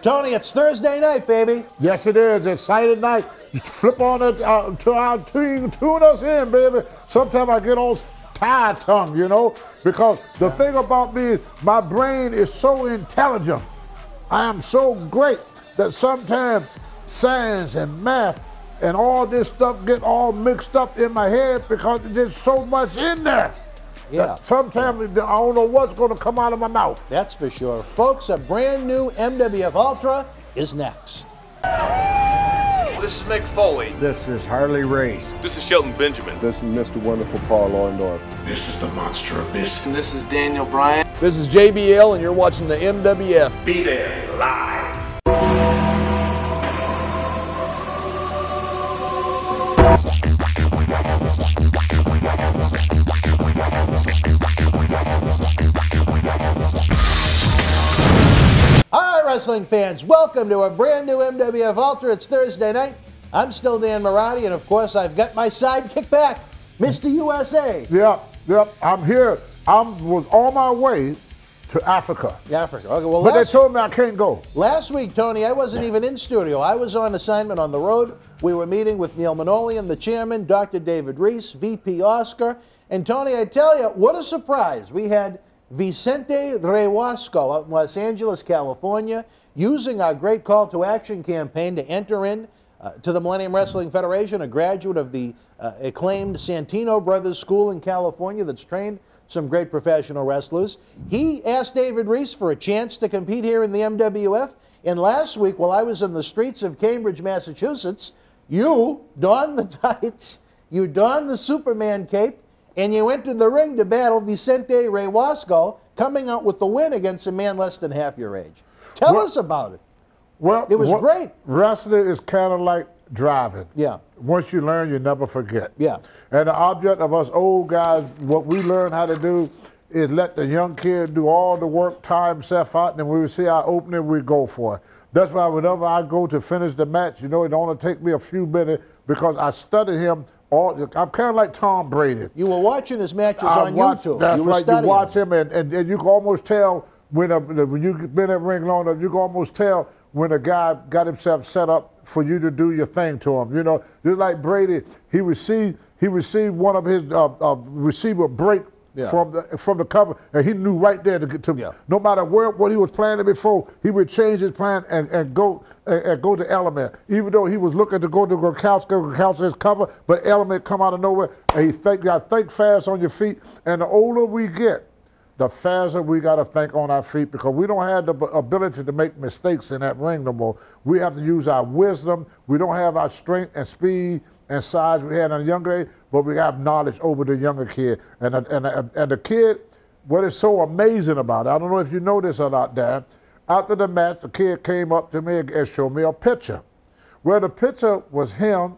Tony, it's Thursday night, baby. Yes, it is. Exciting night. You flip on it to our team, tune us in, baby. Sometimes I get all tired tongue, you know, because the thing about me is my brain is so intelligent. I am so great that sometimes science and math and all this stuff get all mixed up in my head because there's so much in there. Yeah. Sometimes I don't know what's going to come out of my mouth. That's for sure. Folks, a brand new MWF Ultra is next. This is Mick Foley. This is Harley Race. This is Shelton Benjamin. This is Mr. Wonderful Paul Orndorff. This is the Monster Abyss. And this is Daniel Bryan. This is JBL, and you're watching the MWF. Be there live. All right, wrestling fans, welcome to a brand new MWF Ultra. It's Thursday night. I'm still Dan Marotti, and of course, I've got my sidekick back, Mr. USA. Yep, I'm here. I was on my way to Africa. Africa. Okay, well, but they told me I can't go. Last week, Tony, I wasn't even in studio. I was on assignment on the road. We were meeting with Neil Manolian, the chairman, Dr. David Reese, VP Oscar. And Tony, I tell you, what a surprise. We had Vicente Rewasco out in Los Angeles, California, using our great call to action campaign to enter in to the Millennium Wrestling Federation, a graduate of the acclaimed Santino Brothers School in California that's trained some great professional wrestlers. He asked David Reese for a chance to compete here in the MWF. And last week, while I was in the streets of Cambridge, Massachusetts, you donned the tights, you donned the Superman cape, and you entered the ring to battle Vicente Rewasco, coming out with the win against a man less than half your age. Tell us about it. Well, it was great. Wrestling is kind of like driving. Yeah. Once you learn, you never forget. Yeah. And the object of us old guys, what we learn how to do is let the young kid do all the work, tire himself out, and then when we see our opening, we go for it. That's why whenever I go to finish the match, you know, it only take me a few minutes because I study him. I'm kind of like Tom Brady. You were watching his matches on YouTube. That's right. You watch him, and you can almost tell when you've been at ring long enough, you can almost tell when a guy got himself set up for you to do your thing to him. You know, just like Brady, he received one of his receiver break from the cover, and he knew right there to get to me. Yeah. No matter what he was planning before, he would change his plan and go to Element. Even though he was looking to go to Gronkowski's cover, but Element come out of nowhere, and you got to think fast on your feet. And the older we get, the faster we got to think on our feet because we don't have the ability to make mistakes in that ring no more. We have to use our wisdom. We don't have our strength and speed and size we had in a younger age, but we have knowledge over the younger kid. And the kid, what is so amazing about it, I don't know if you know this or not, Dad, after the match, the kid came up to me and showed me a picture. Well, the picture was him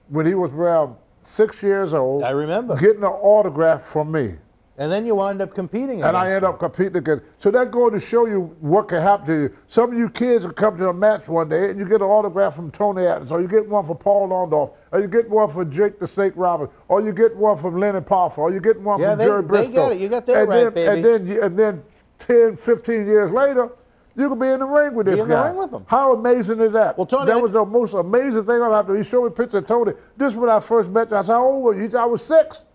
when he was around 6 years old. I remember. Getting an autograph from me. And then you wound up competing against And I ended up competing again. So that goes to show you what can happen to you. Some of you kids will come to a match one day and you get an autograph from Tony Atlas, or you get one for Paul Orndorff, or you get one for Jake the Snake Roberts, or you get one from Lenny Poffo, or you get one from Jerry Briscoe. They get it. You got that right, baby. And then 10, 15 years later, you can be in the ring with this guy. Be in the ring with him. How amazing is that? Well, Tony, that was the most amazing thing I've happened. He showed me a picture of Tony. This is when I first met him. I said, how old were you? He said, I was 6.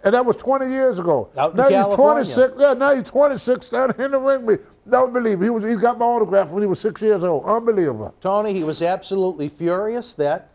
And that was 20 years ago. Now he's 26. Yeah, now he's 26 standing in the ring with me. Don't believe me. He got my autograph when he was 6 years old. Unbelievable. Tony, he was absolutely furious that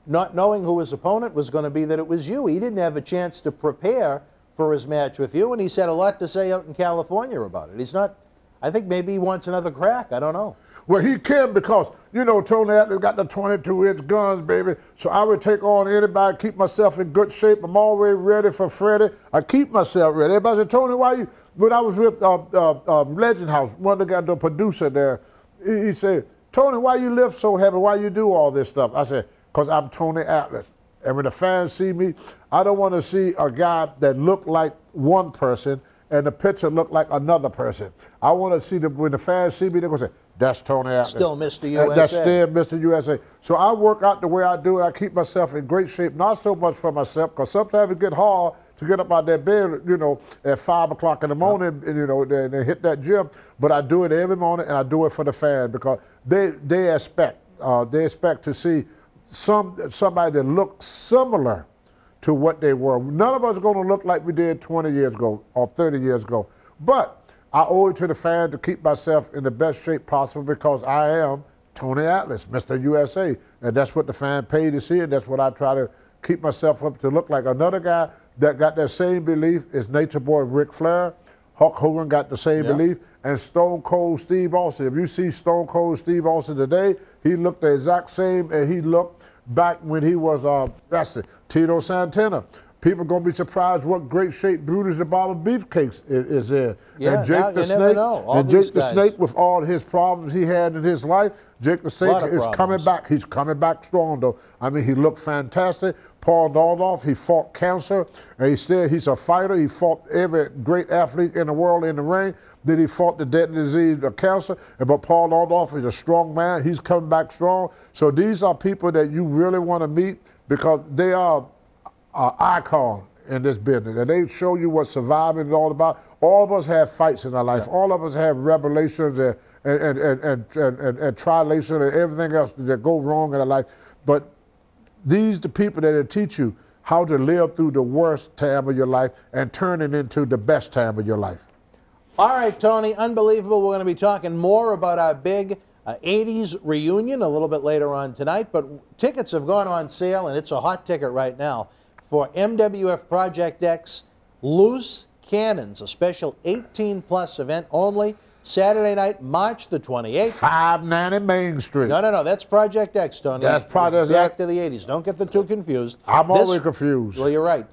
not knowing who his opponent was going to be, that it was you. He didn't have a chance to prepare for his match with you, and he's had a lot to say out in California about it. He's not, I think maybe he wants another crack. I don't know. Well, he can because, you know, Tony Atlas got the 22-inch guns, baby. So I would take on anybody, keep myself in good shape. I'm always ready for Freddie. I keep myself ready. Everybody said, Tony, why you, when I was with Legend House, one of the guys, the producer there, he said, Tony, why you lift so heavy? Why you do all this stuff? I said, because I'm Tony Atlas. And when the fans see me, I don't want to see a guy that looked like one person and the picture looked like another person. I want to see them, when the fans see me, they're going to say, that's Tony Atlas. Still Mr. USA. That's still Mr. USA. So I work out the way I do it. I keep myself in great shape, not so much for myself, because sometimes it gets hard to get up out that bed, you know, at 5 o'clock in the morning, and, you know, and hit that gym. But I do it every morning, and I do it for the fans because they expect to see somebody that looks similar to what they were. None of us are going to look like we did 20 years ago or 30 years ago. But I owe it to the fans to keep myself in the best shape possible because I am Tony Atlas, Mr. USA. And that's what the fan paid to see, and that's what I try to keep myself up to look like. Another guy that got that same belief is Nature Boy Ric Flair. Hulk Hogan got the same belief. And Stone Cold Steve Austin. If you see Stone Cold Steve Austin today, he looked the exact same as he looked back when he was Tito Santana. People going to be surprised what great shape Brutus the Barber Beefcakes is in. Yeah, and Jake the Snake, with all his problems he had in his life, Jake the Snake is coming back. He's coming back strong, though. I mean, he looked fantastic. Paul Orndorff, he fought cancer, and he's a fighter. He fought every great athlete in the world in the ring. Then he fought the deadly disease of cancer. But Paul Orndorff is a strong man. He's coming back strong. So these are people that you really want to meet because they are icon in this business, and they show you what surviving is all about. All of us have fights in our life. All of us have revelations and tribulations and everything else that go wrong in our life. But these the people that will teach you how to live through the worst time of your life and turn it into the best time of your life. All right, Tony, unbelievable. We're going to be talking more about our big 80s reunion a little bit later on tonight, but tickets have gone on sale, and it's a hot ticket right now for MWF Project X Loose Cannons, a special 18-plus event only, Saturday night, March the 28th. 590 Main Street. No, that's Project X, Tony. That's Project X. Back to the 80s. Don't get the two confused. I'm always confused. Well, you're right.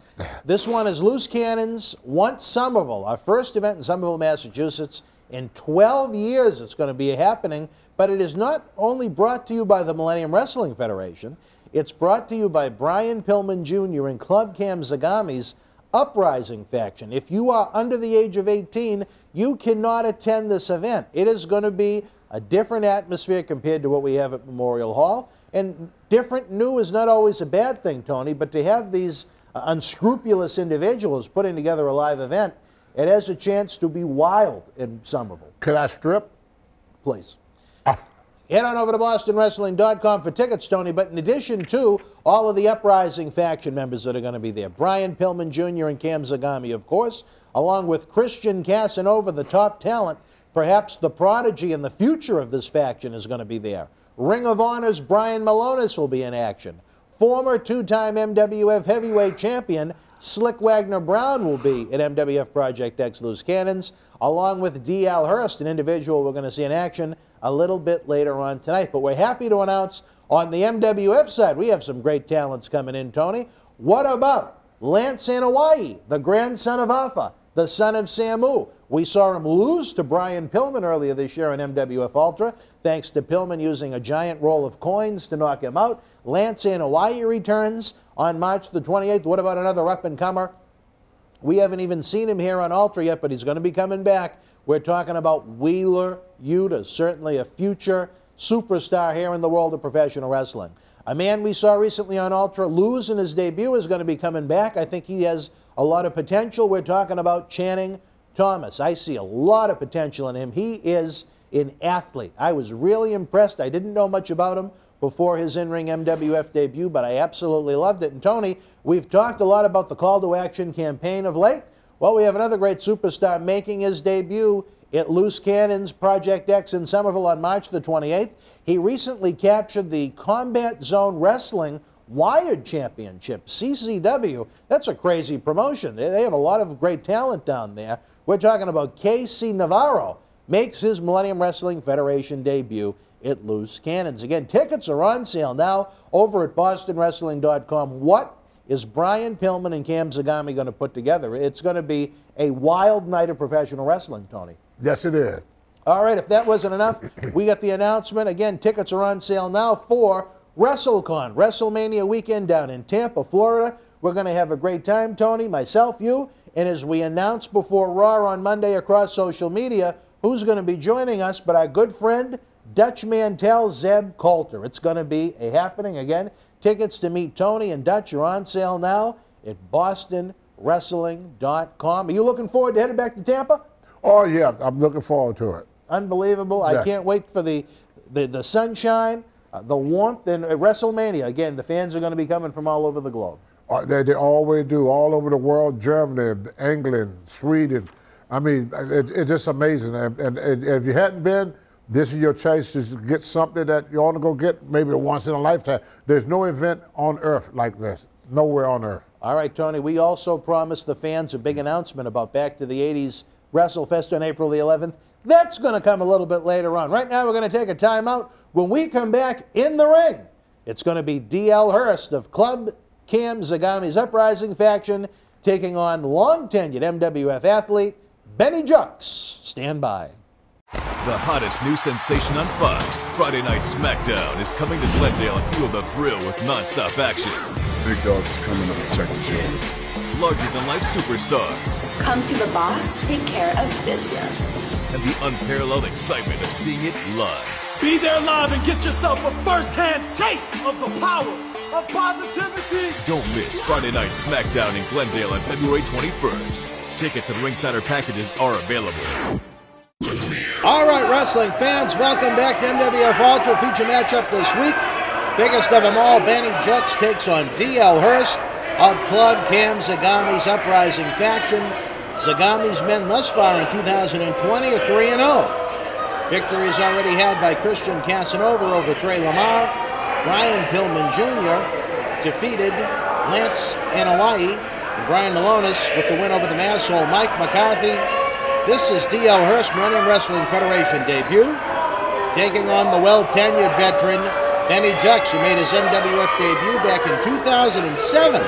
This one is Loose Cannons, once Somerville, our first event in Somerville, Massachusetts. In 12 years it's going to be happening, but it is not only brought to you by the Millennium Wrestling Federation, it's brought to you by Brian Pillman Jr. and Club Cam Zagami's Uprising faction. If you are under the age of 18, you cannot attend this event. It is going to be a different atmosphere compared to what we have at Memorial Hall. And different, new is not always a bad thing, Tony, but to have these unscrupulous individuals putting together a live event, it has a chance to be wild in Somerville. Could I strip? Please. Head on over to BostonWrestling.com for tickets, Tony. But in addition to all of the Uprising faction members that are going to be there, Brian Pillman Jr. and Cam Zagami, of course, along with Christian Casanova, the top talent, perhaps the prodigy and the future of this faction is going to be there. Ring of Honor's Brian Malonis will be in action. Former two-time MWF heavyweight champion Slick Wagner Brown will be at MWF Project X Loose Cannons, along with D.L. Hurst, an individual we're going to see in action a little bit later on tonight. But we're happy to announce on the MWF side, we have some great talents coming in, Tony. What about Lance Anoa'i, the grandson of Alpha, the son of Samu? We saw him lose to Brian Pillman earlier this year on MWF Ultra, thanks to Pillman using a giant roll of coins to knock him out. Lance Anoa'i returns on March the 28th. What about another up-and-comer? We haven't even seen him here on Ultra yet, but he's going to be coming back. We're talking about Wheeler Yuta, certainly a future superstar here in the world of professional wrestling. A man we saw recently on Ultra lose in his debut is going to be coming back. I think he has a lot of potential. We're talking about Channing Thomas. I see a lot of potential in him. He is an athlete. I was really impressed. I didn't know much about him before his in-ring MWF debut, but I absolutely loved it. And Tony, we've talked a lot about the Call to Action campaign of late. Well, we have another great superstar making his debut at Loose Cannons Project X in Somerville on March the 28th. He recently captured the Combat Zone Wrestling Wired Championship, CCW. That's a crazy promotion. They have a lot of great talent down there. We're talking about KC Navarro makes his Millennium Wrestling Federation debut at Loose Cannons. Again, tickets are on sale now over at BostonWrestling.com. What is Brian Pillman and Cam Zagami going to put together? It's going to be a wild night of professional wrestling, Tony. Yes, it is. All right, if that wasn't enough, we got the announcement. Again, tickets are on sale now for WrestleCon, WrestleMania weekend down in Tampa, Florida. We're going to have a great time, Tony, myself, you, and as we announced before Raw on Monday across social media, who's going to be joining us but our good friend, Dutch Mantel, Zeb Colter. It's going to be a happening. Again, tickets to meet Tony and Dutch are on sale now at BostonWrestling.com. wrestling.com. Are you looking forward to heading back to Tampa? Oh, yeah, I'm looking forward to it. Unbelievable. Yes. I can't wait for the sunshine, the warmth, and WrestleMania. Again, the fans are going to be coming from all over the globe. They always do, all over the world, Germany, England, Sweden. I mean, it's just amazing. And if you hadn't been, this is your chance to get something that you want to go get maybe once in a lifetime. There's no event on earth like this, nowhere on earth. All right, Tony, we also promised the fans a big announcement about Back to the 80s WrestleFest on April the 11th. That's going to come a little bit later on. Right now, we're going to take a timeout. When we come back in the ring, it's going to be D.L. Hurst of Club Cam Zagami's Uprising faction taking on long-tenured MWF athlete Benny Jux. Stand by. The hottest new sensation on Fox, Friday Night SmackDown, is coming to Glendale and feel the thrill with non-stop action. Big Dog's coming to protect the show. Larger-than-life superstars. Come see the boss take care of business. And the unparalleled excitement of seeing it live. Be there live and get yourself a first-hand taste of the power of positivity. Don't miss Friday Night SmackDown in Glendale on February 21st. Tickets and ringside packages are available. All right, wrestling fans, welcome back to MWF Ultra feature matchup this week. Biggest of them all, Benny Jux takes on D.L. Hurst of Club Cam Zagami's Uprising faction. Zagami's men thus far in 2020 are 3-0. Victories already had by Christian Casanova over Trey Lamar. Brian Pillman Jr. defeated Lance Anoa'i. Brian Malonis with the win over the Masshole Mike McCarthy. This is D.L. Hurst, Millennium Wrestling Federation debut, taking on the well-tenured veteran Benny Jux, who made his MWF debut back in 2007.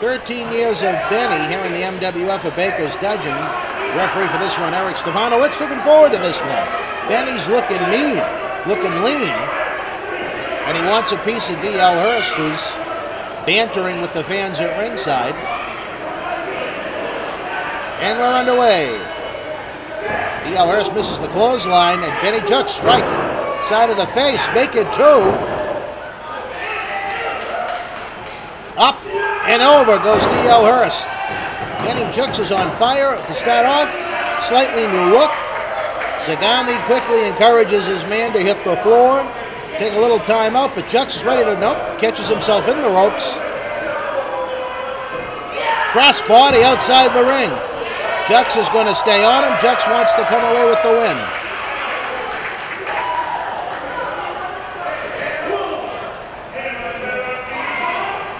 13 years of Benny here in the MWF of Baker's Dungeon. Referee for this one, Eric Stefanowicz, looking forward to this one. Benny's looking mean, looking lean, and he wants a piece of D.L. Hurst, who's bantering with the fans at ringside. And we're underway. D.L. Hurst misses the clothesline, and Benny Jux strike side of the face, make it 2. Up and over goes D.L. Hurst. Benny Jux is on fire to start off, slightly new look. Zagami quickly encourages his man to hit the floor. Take a little time out, but Jux is ready to catches himself in the ropes. Cross body outside the ring. Jux is going to stay on him. Jux wants to come away with the win.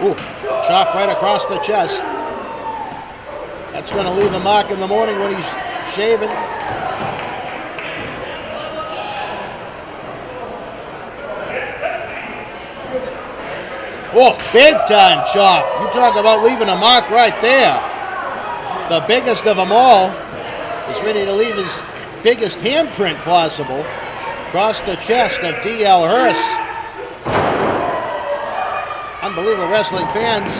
Ooh, chop right across the chest. That's going to leave a mark in the morning when he's shaving. Oh, big time chop. You talk about leaving a mark right there. The biggest of them all is ready to leave his biggest handprint possible across the chest of D.L. Hurst. Unbelievable wrestling fans.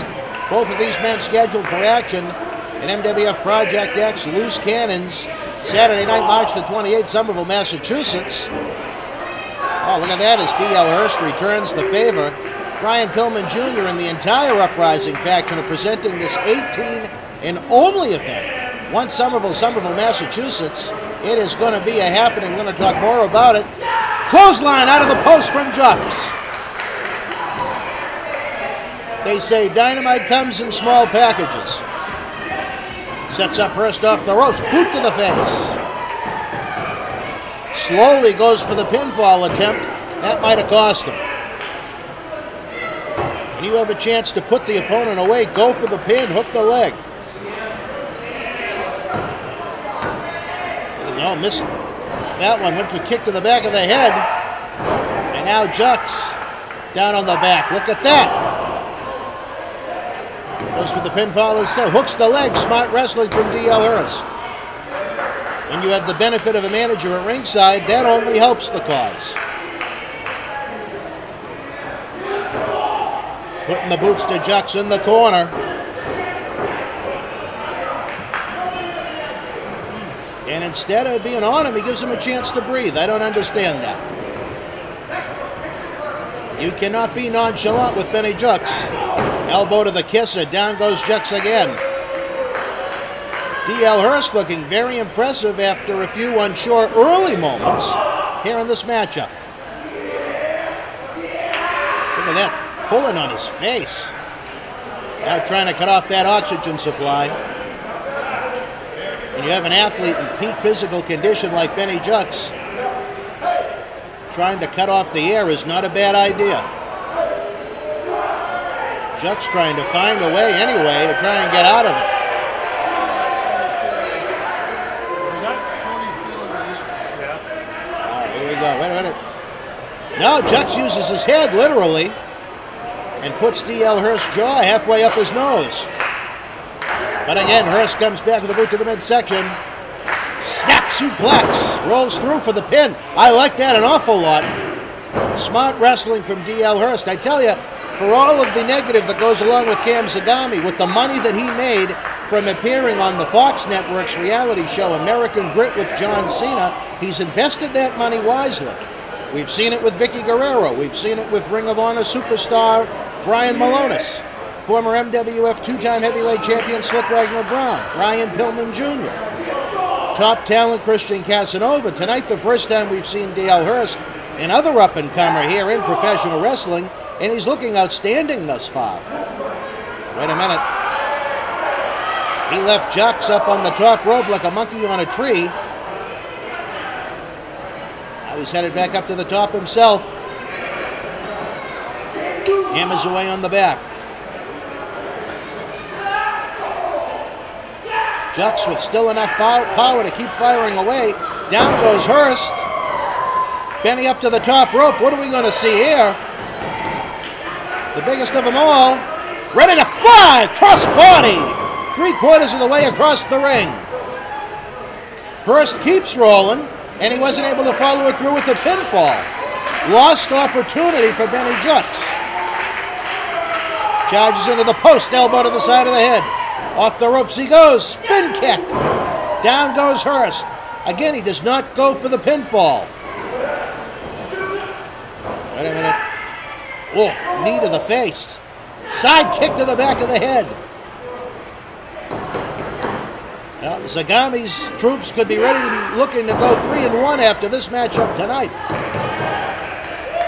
Both of these men scheduled for action in MWF Project X Loose Cannons, Saturday night, March the 28th, Somerville, Massachusetts. Oh, look at that as D.L. Hurst returns the favor. Brian Pillman Jr. and the entire Uprising faction are presenting this 18 and only event. Once Somerville, Massachusetts. It is going to be a happening. We're going to talk more about it. Clothesline out of the post from Jux. They say dynamite comes in small packages. Sets up Hurst off the ropes. Boot to the face. Slowly goes for the pinfall attempt. That might have cost him. When you have a chance to put the opponent away, go for the pin, hook the leg. No, missed that one. Went for a kick to the back of the head. And now Jux down on the back. Look at that. Goes for the pinfall instead. Hooks the leg. Smart wrestling from D.L. Hurst. When you have the benefit of a manager at ringside, that only helps the cause. Putting the boots to Jux in the corner. And instead of being on him, he gives him a chance to breathe. I don't understand that. You cannot be nonchalant with Benny Jux. Elbow to the kisser. Down goes Jux again. D.L. Hurst looking very impressive after a few unsure early moments here in this matchup. Look at that, pulling on his face. Now trying to cut off that oxygen supply. When you have an athlete in peak physical condition like Benny Jux, trying to cut off the air is not a bad idea. Jux trying to find a way anyway to try and get out of it. All right, here we go. Wait a minute. No, Jux uses his head literally and puts D.L. Hurst's jaw halfway up his nose. But again, Hurst comes back with a boot to the midsection. Snap suplex. Rolls through for the pin. I like that an awful lot. Smart wrestling from D.L. Hurst. I tell you, for all of the negative that goes along with Cam Zagami, with the money that he made from appearing on the Fox Network's reality show American Grit with John Cena, he's invested that money wisely. We've seen it with Vicky Guerrero. We've seen it with Ring of Honor superstar Brian Malonis, former MWF two-time heavyweight champion Slick Wagner Brown, Brian Pillman Jr., top talent Christian Casanova. Tonight, the first time we've seen D.L. Hurst, another up-and-comer here in professional wrestling, and he's looking outstanding thus far. Wait a minute. He left Jux up on the top rope like a monkey on a tree. Now he's headed back up to the top himself. Hammers away on the back. Jux with still enough power to keep firing away. Down goes Hurst. Benny up to the top rope. What are we going to see here? The biggest of them all. Ready to fly! Cross body! 3/4 of the way across the ring. Hurst keeps rolling, and he wasn't able to follow it through with the pinfall. Lost opportunity for Benny Jux. Charges into the post, elbow to the side of the head. Off the ropes he goes, spin kick. Down goes Hurst. Again, he does not go for the pinfall. Wait a minute. Oh, knee to the face. Side kick to the back of the head. Now, Zagami's troops could be ready to be looking to go 3-1 after this matchup tonight.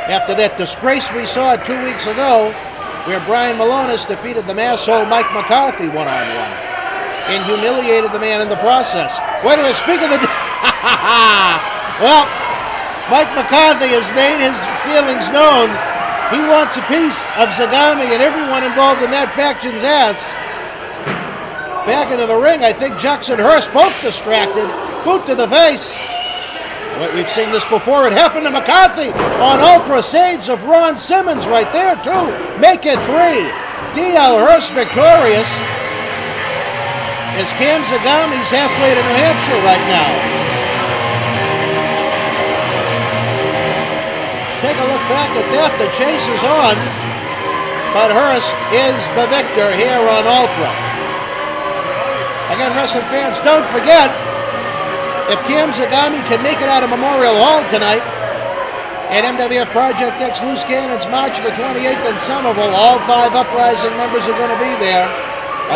After that disgrace we saw 2 weeks ago, where Brian Malonis defeated the masshole Mike McCarthy one-on-one and humiliated the man in the process. Wait a minute, speak of the... Well, Mike McCarthy has made his feelings known. He wants a piece of Zagami and everyone involved in that faction's ass. Back into the ring, I think Jux and Hurst both distracted. Boot to the face. We've seen this before. It happened to McCarthy on Ultra Shades of Ron Simmons right there, too. Make it 3. D.L. Hurst victorious. As Cam Zagami's halfway to New Hampshire right now. Take a look back at that. The chase is on. But Hurst is the victor here on Ultra. Again, wrestling fans, don't forget, if Cam Zagami can make it out of Memorial Hall tonight at MWF Project X Loose Cannons March the 28th in Somerville, all 5 Uprising members are going to be there,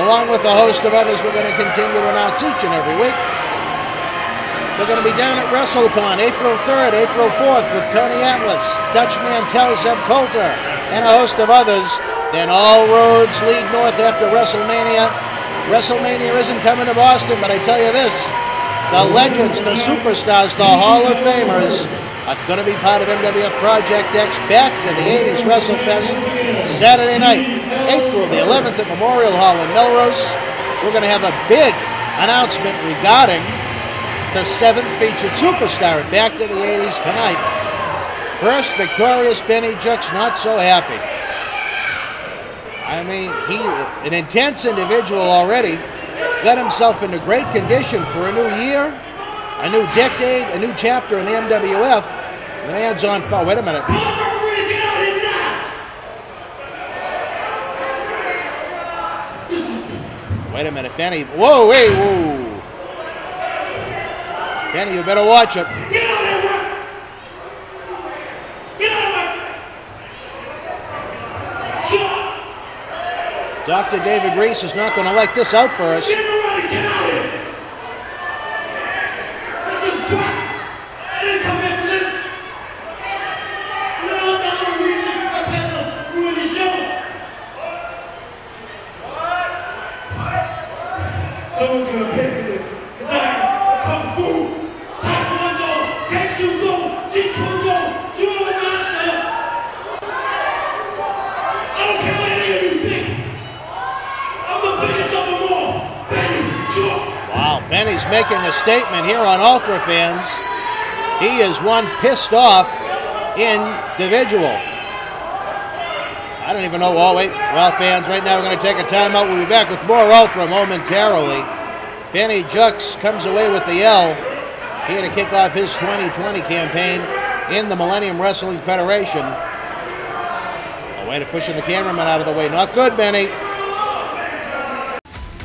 along with a host of others we're going to continue to announce each and every week. We're going to be down at WrestleCon April 3rd, April 4th with Tony Atlas, Dutch Mantel, Zeb Colter, and a host of others. Then all roads lead north after WrestleMania. WrestleMania isn't coming to Boston, but I tell you this, the legends, the superstars, the Hall of Famers are going to be part of MWF Project X back to the 80s WrestleFest Saturday night, April the 11th at Memorial Hall in Melrose. We're going to have a big announcement regarding the 7th featured superstar at Back to the 80s tonight. Hurst victorious, Benny Jux not so happy. I mean, an intense individual already. Got himself into great condition for a new year, a new decade, a new chapter in the MWF. The man's on fire. Wait a minute. Wait a minute, Benny. Whoa, wait, whoa. Benny, you better watch it. Dr. David Reese is not going to like this outburst. making a statement here on Ultra Fans. He is one pissed off individual. I don't even know. Oh, wait. Well, fans, right now we're going to take a timeout. We'll be back with more Ultra momentarily. Benny Jux comes away with the L here to kick off his 2020 campaign in the Millennium Wrestling Federation. A way to pushing the cameraman out of the way. Not good, Benny.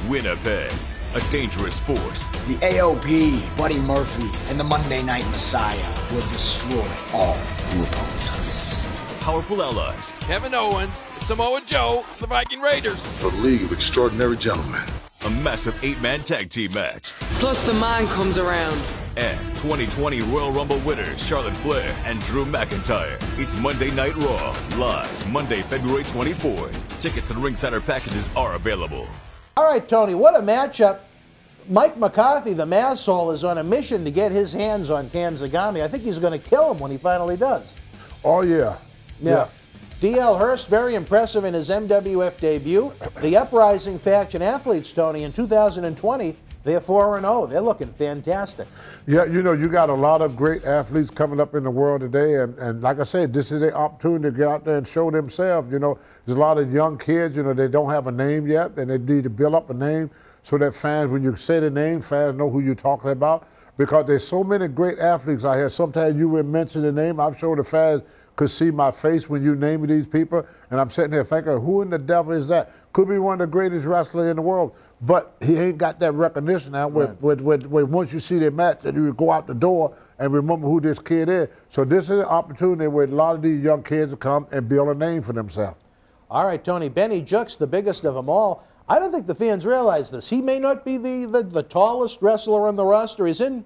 Winnipeg, a dangerous force. The AOP, Buddy Murphy, and the Monday Night Messiah will destroy all who oppose us. Powerful allies. Kevin Owens, Samoa Joe, the Viking Raiders. A league of extraordinary gentlemen. A massive 8-man tag team match. Plus the man comes around. And 2020 Royal Rumble winners Charlotte Flair and Drew McIntyre. It's Monday Night Raw, live Monday, February 24th. Tickets and ringside packages are available. All right, Tony, what a matchup. Mike McCarthy, the masshole, is on a mission to get his hands on Cam Zagami. I think he's going to kill him when he finally does. Oh, yeah. Yeah. D.L. Hurst, very impressive in his MWF debut. The Uprising faction athletes, Tony, in 2020, they're 4-0. They're looking fantastic. Yeah, you know, you got a lot of great athletes coming up in the world today, and like I said, this is their opportunity to get out there and show themselves. You know, there's a lot of young kids, you know, they don't have a name yet, and they need to build up a name so that fans, when you say the name, fans know who you're talking about, because there's so many great athletes out here. Sometimes you will mention the name. I'm sure the fans could see my face when you name these people, and I'm sitting here thinking, who in the devil is that? Could be one of the greatest wrestlers in the world, but he ain't got that recognition now. Right. Once you see their match, and you go out the door and remember who this kid is. So this is an opportunity where a lot of these young kids will come and build a name for themselves. All right, Tony, Benny Jux, the biggest of them all. I don't think the fans realize this. He may not be the tallest wrestler on the roster. He's in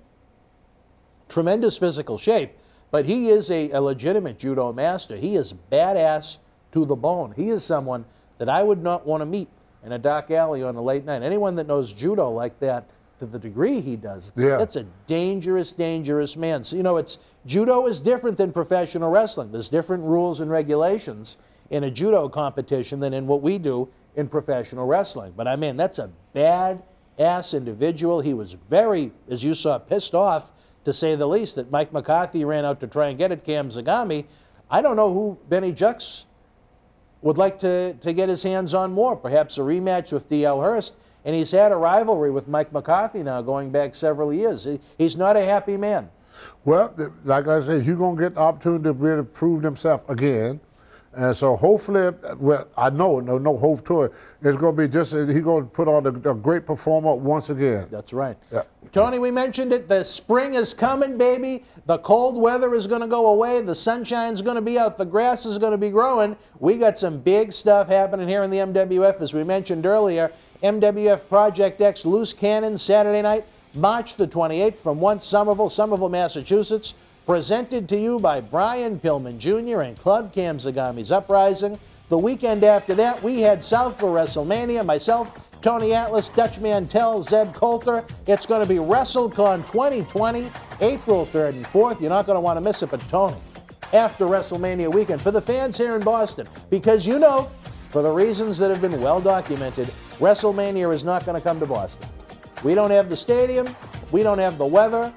tremendous physical shape. But he is a legitimate judo master. He is badass to the bone. He is someone that I would not want to meet in a dark alley on a late night. Anyone that knows judo like that, to the degree he does, that's a dangerous, dangerous man. So, you know, judo is different than professional wrestling. There's different rules and regulations in a judo competition than in what we do in professional wrestling. But, I mean, that's a badass individual. He was very, as you saw, pissed off, to say the least, that Mike McCarthy ran out to try and get at Cam Zagami. I don't know who Benny Jux would like to get his hands on more. Perhaps a rematch with D.L. Hurst. And he's had a rivalry with Mike McCarthy now going back several years. He's not a happy man. Well, like I said, he's going to get the opportunity to really prove himself again. And so hopefully, well, I know, no hope to it. It's going to be just, he's going to put on a great performer once again. That's right. Yeah. Tony, we mentioned it. The spring is coming, baby. The cold weather is going to go away. The sunshine's going to be out. The grass is going to be growing. We got some big stuff happening here in the MWF, as we mentioned earlier. MWF Project X Loose Cannon, Saturday night, March the 28th from Somerville, Massachusetts. Presented to you by Brian Pillman Jr. and Club Cam Zagami's Uprising. The weekend after that, we had Southville WrestleMania. Myself, Tony Atlas, Dutch Mantel, Zeb Colter. It's going to be WrestleCon 2020, April 3rd and 4th. You're not going to want to miss it, but Tony, after WrestleMania weekend, for the fans here in Boston, because you know, for the reasons that have been well documented, WrestleMania is not going to come to Boston. We don't have the stadium. We don't have the weather.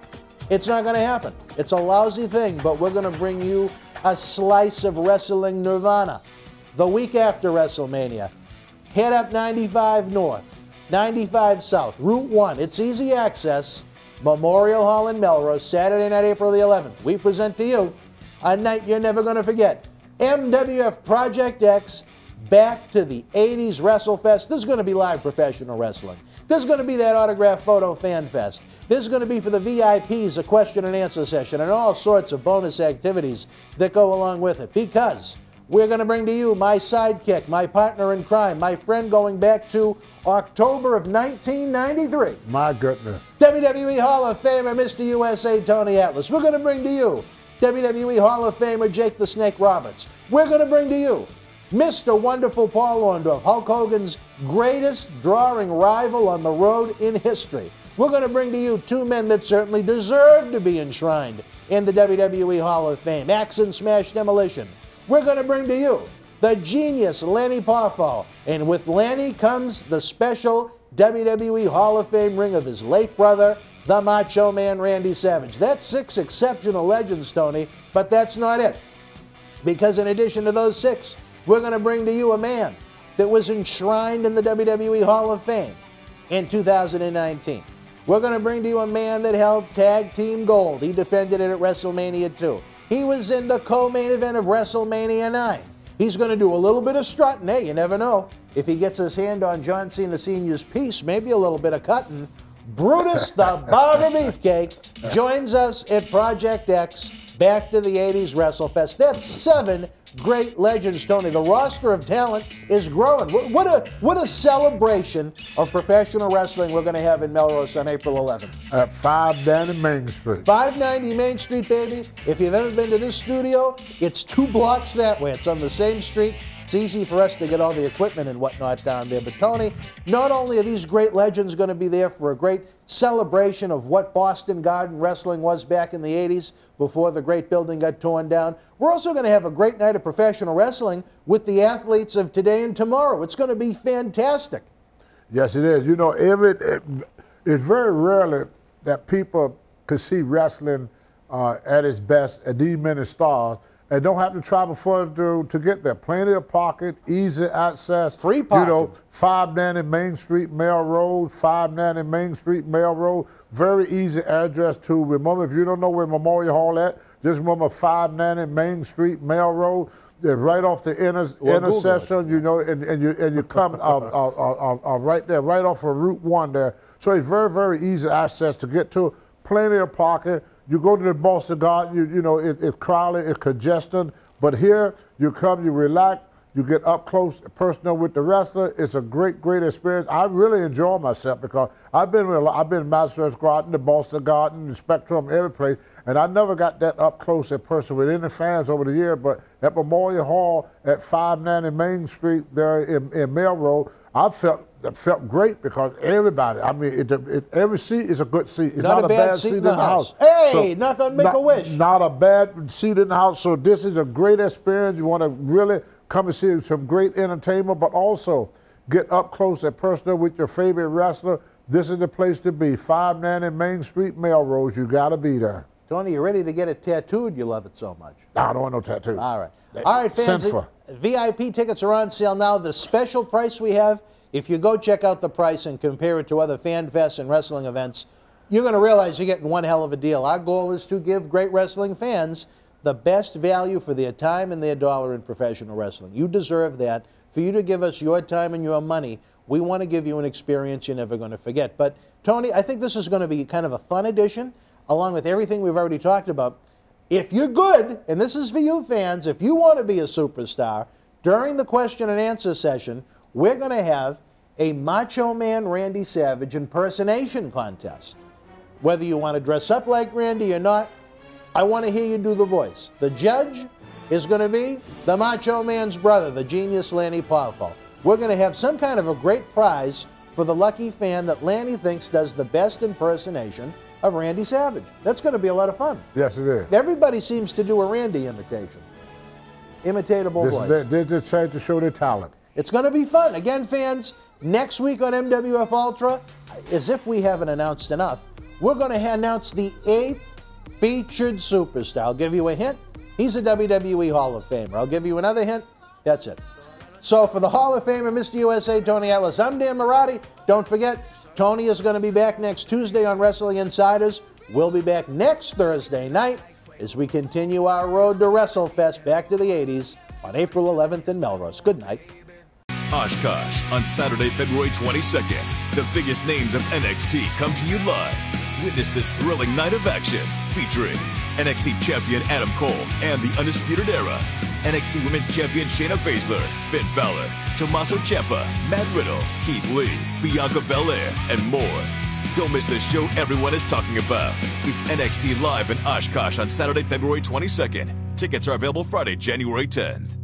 It's not going to happen. It's a lousy thing, but we're going to bring you a slice of wrestling nirvana. The week after WrestleMania, head up 95 North, 95 South, Route 1. It's easy access. Memorial Hall in Melrose, Saturday night, April the 11th. We present to you a night you're never going to forget. MWF Project X, back to the 80s WrestleFest. This is going to be live professional wrestling. There's going to be that autograph photo fan fest. There's going to be for the VIPs a question and answer session and all sorts of bonus activities that go along with it, because we're going to bring to you my sidekick, my partner in crime, my friend going back to October of 1993. My goodness. WWE Hall of Famer, Mr. USA, Tony Atlas. We're going to bring to you WWE Hall of Famer, Jake the Snake Roberts. We're going to bring to you Mr. Wonderful Paul Orndorff, Hulk Hogan's greatest drawing rival on the road in history. We're going to bring to you two men that certainly deserve to be enshrined in the WWE Hall of Fame, Axe and Smash Demolition. We're going to bring to you the genius Lanny Poffo, and with Lanny comes the special WWE Hall of Fame ring of his late brother, the Macho Man Randy Savage. That's 6 exceptional legends, Tony, but that's not it. Because in addition to those 6, we're going to bring to you a man that was enshrined in the WWE Hall of Fame in 2019. We're going to bring to you a man that held Tag Team Gold. He defended it at WrestleMania 2. He was in the co-main event of WrestleMania 9. He's going to do a little bit of strutting. Hey, you never know. If he gets his hand on John Cena Sr.'s piece, maybe a little bit of cutting. Brutus the Barber Beefcake joins us at Project X, Back to the 80s WrestleFest. That's 7 great legends, Tony. The roster of talent is growing. What a celebration of professional wrestling we're going to have in Melrose on April 11th. At 590 Main Street. 590 Main Street, baby. If you've ever been to this studio, it's 2 blocks that way. It's on the same street. It's easy for us to get all the equipment and whatnot down there. But Tony, not only are these great legends going to be there for a great celebration of what Boston Garden Wrestling was back in the 80s before the great building got torn down, we're also going to have a great night of professional wrestling with the athletes of today and tomorrow. It's going to be fantastic. Yes, it is. You know, it's very rarely that people could see wrestling at its best at these many stars and don't have to travel further to get there. Plenty of parking, easy access. Free parking. You know, 590 Main Street, Melrose, 590 Main Street, Melrose. Very easy address to remember. If you don't know where Memorial Hall at, just remember 590 Main Street, Melrose. They're right off the intersection, you know, and you come right there, right off of Route 1 there. So it's very, very easy access to get to. Plenty of parking. You go to the Boston Garden, you know, it's crowded, it's congested, but here you come, you relax, you get up close, personal with the wrestler. It's a great, great experience. I really enjoy myself because I've been in Madison Square Garden, the Boston Garden, the Spectrum, every place, and I never got that up close in person with any fans over the year. But at Memorial Hall at 590 Main Street there in Melrose, I felt great because everybody, I mean, every seat is a good seat. It's not a bad seat in the house. Hey, so not going to make a wish. Not a bad seat in the house. So this is a great experience. You want to really come and see some great entertainment, but also get up close and personal with your favorite wrestler. This is the place to be. 590 Main Street, Melrose. You got to be there. Tony, you ready to get it tattooed? You love it so much. No, I don't want no tattoo. All right. All right, fans. VIP tickets are on sale now. The special price we have, if you go check out the price and compare it to other fan fests and wrestling events, you're going to realize you're getting one hell of a deal. Our goal is to give great wrestling fans the best value for their time and their dollar in professional wrestling. You deserve that. For you to give us your time and your money, we want to give you an experience you're never going to forget. But, Tony, I think this is going to be kind of a fun edition, along with everything we've already talked about. If you're good, and this is for you fans, if you want to be a superstar, during the question and answer session, we're going to have a Macho Man Randy Savage impersonation contest. Whether you want to dress up like Randy or not, I want to hear you do the voice. The judge is going to be the Macho Man's brother, the genius Lanny Poffo. We're going to have some kind of a great prize for the lucky fan that Lanny thinks does the best impersonation of Randy Savage. That's going to be a lot of fun. Yes, it is. Everybody seems to do a Randy imitation. Imitatable voice. They're just trying to show their talent. It's going to be fun. Again, fans, next week on MWF Ultra, as if we haven't announced enough, we're going to announce the 8th featured superstar. I'll give you a hint. He's a WWE Hall of Famer. I'll give you another hint. That's it. So for the Hall of Famer, Mr. USA, Tony Atlas, I'm Dan Marotti. Don't forget, Tony is going to be back next Tuesday on Wrestling Insiders. We'll be back next Thursday night as we continue our road to WrestleFest back to the 80s on April 11th in Melrose. Good night. Oshkosh on Saturday, February 22nd. The biggest names of NXT come to you live. Witness this thrilling night of action featuring NXT Champion Adam Cole and the Undisputed Era, NXT Women's Champion Shayna Baszler, Finn Balor, Tommaso Ciampa, Matt Riddle, Keith Lee, Bianca Belair, and more. Don't miss the show everyone is talking about. It's NXT Live in Oshkosh on Saturday, February 22nd. Tickets are available Friday, January 10th.